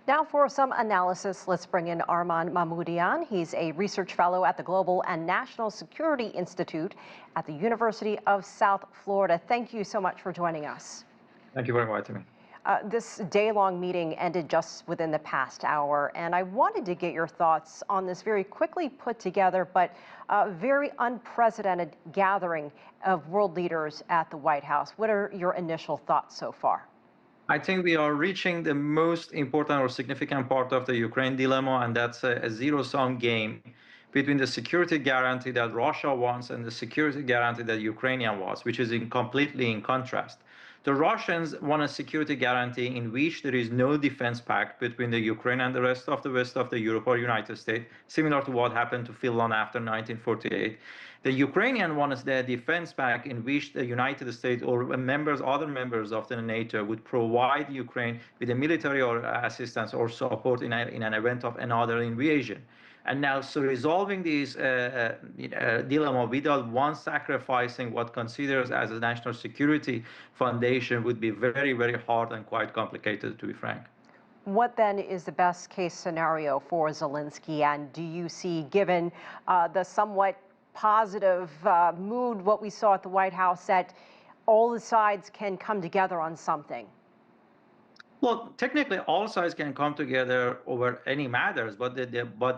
Now for some analysis, let's bring in Arman Mahmoudian. He's a research fellow at the Global and National Security Institute at the University of South Florida. Thank you so much for joining us. Thank you for inviting me. This day-long meeting ended just within the past hour, and I wanted to get your thoughts on this very quickly put together but very unprecedented gathering of world leaders at the White House. What are your initial thoughts so far? I think we are reaching the most important or significant part of the Ukraine dilemma, and that's a zero-sum game between the security guarantee that Russia wants and the security guarantee that Ukrainian wants, which is completely in contrast. The Russians want a security guarantee in which there is no defense pact between the Ukraine and the rest of the West of the Europe or United States, similar to what happened to Finland after 1948. The Ukrainian wants the defense pact in which the United States or other members of the NATO would provide Ukraine with a military or assistance or support in an event of another invasion. And now, so resolving this dilemma without one sacrificing what considers as a national security foundation would be very, very hard and quite complicated, to be frank. What then is the best case scenario for Zelenskyy? And do you see, given the somewhat positive mood, what we saw at the White House, that all the sides can come together on something? Well, technically, all sides can come together over any matters, but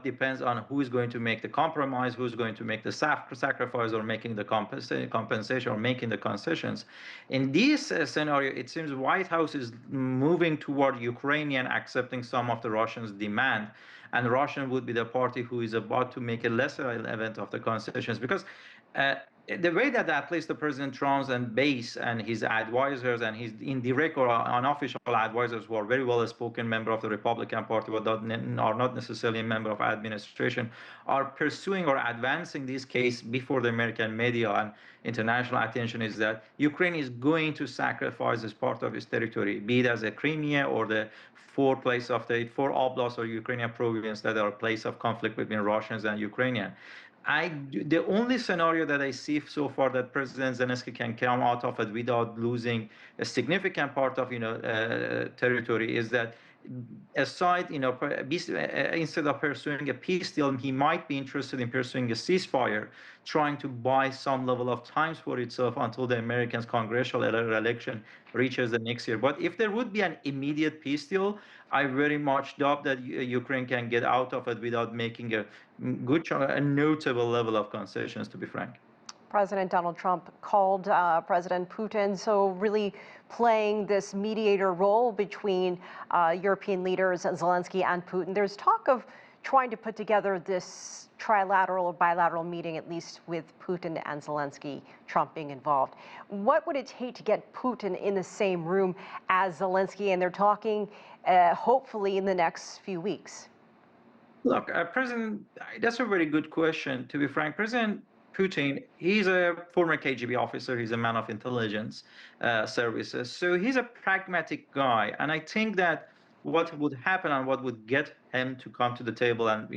depends on who is going to make the compromise, who's going to make the sacrifice, or making the compensation, or making the concessions. In this scenario, it seems White House is moving toward Ukrainian accepting some of the Russians' demand, and Russian would be the party who is about to make a lesser event of the concessions, because the way that at least the President Trump's and base and his advisors and his indirect or unofficial advisors, who are very well-spoken member of the Republican Party but are not necessarily a member of administration, are pursuing or advancing this case before the American media and international attention, is that Ukraine is going to sacrifice as part of its territory, be it as a Crimea or the four oblasts or Ukrainian provinces that are a place of conflict between Russians and Ukrainians. The only scenario that I see so far that President Zelenskyy can come out of it without losing a significant part of territory is that aside, instead of pursuing a peace deal, he might be interested in pursuing a ceasefire, trying to buy some level of time for itself until the Americans' congressional election reaches the next year. But if there would be an immediate peace deal, I very much doubt that Ukraine can get out of it without making a notable level of concessions, to be frank. President Donald Trump called President Putin, so really playing this mediator role between European leaders, Zelenskyy and Putin. There's talk of trying to put together this trilateral or bilateral meeting, at least with Putin and Zelenskyy, Trump being involved. What would it take to get Putin in the same room as Zelenskyy? And they're talking hopefully in the next few weeks. Look, that's a very good question, to be frank. President Putin, he's a former KGB officer. He's a man of intelligence services. So he's a pragmatic guy. And I think that what would happen and what would get him to come to the table and,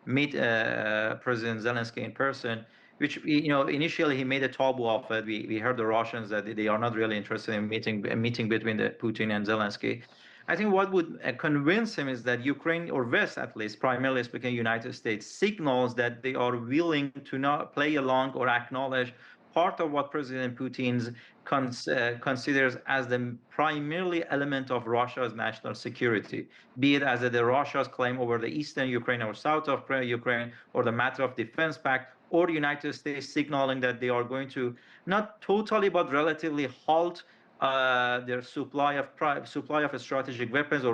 meet President Zelenskyy in person, which, initially he made a taboo of it. We heard the Russians that they are not really interested in a meeting between the Putin and Zelenskyy. I think what would convince him is that Ukraine, or West at least, primarily speaking, United States, signals that they are willing to not play along or acknowledge part of what President Putin considers as the primarily element of Russia's national security, be it as the Russia's claim over the eastern Ukraine or south of Ukraine, or the matter of defense pact, or United States signaling that they are going to not totally but relatively halt their supply of strategic weapons, or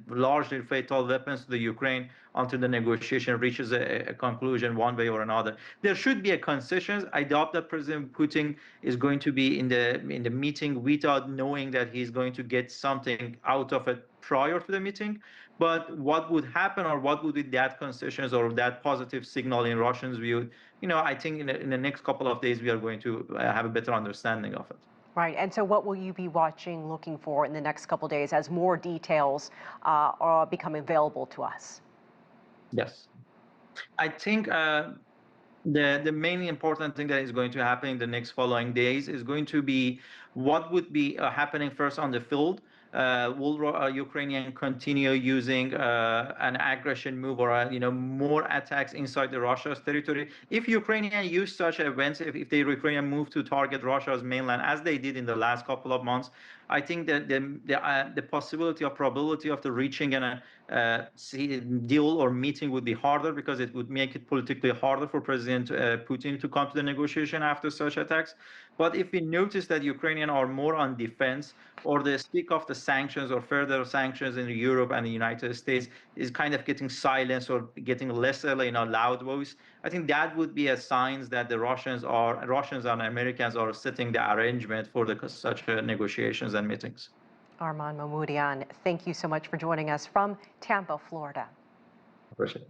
largely fatal weapons to the Ukraine until the negotiation reaches a conclusion one way or another. There should be a concession. I doubt that President Putin is going to be in the meeting without knowing that he's going to get something out of it prior to the meeting. But what would happen, or what would be that concessions or that positive signal in Russians' view? I think in the next couple of days we are going to have a better understanding of it. Right, and so what will you be watching, looking for in the next couple of days as more details are becoming available to us? Yes, I think the main important thing that is going to happen in the next following days is going to be what would be happening first on the field. will Ukrainian continue using an aggression move or more attacks inside the Russia's territory? If Ukrainian use such events, if the Ukrainian move to target Russia's mainland as they did in the last couple of months, I think that the possibility or probability of the reaching a deal or meeting would be harder, because it would make it politically harder for President Putin to come to the negotiation after such attacks. But if we notice that Ukrainians are more on defense, or the speak of the sanctions or further sanctions in Europe and the United States is kind of getting silenced or getting less loud voice, I think that would be a sign that the Russians and Americans are setting the arrangement for such negotiations and meetings. Arman Mahmoudian, thank you so much for joining us from Tampa, Florida. Appreciate it.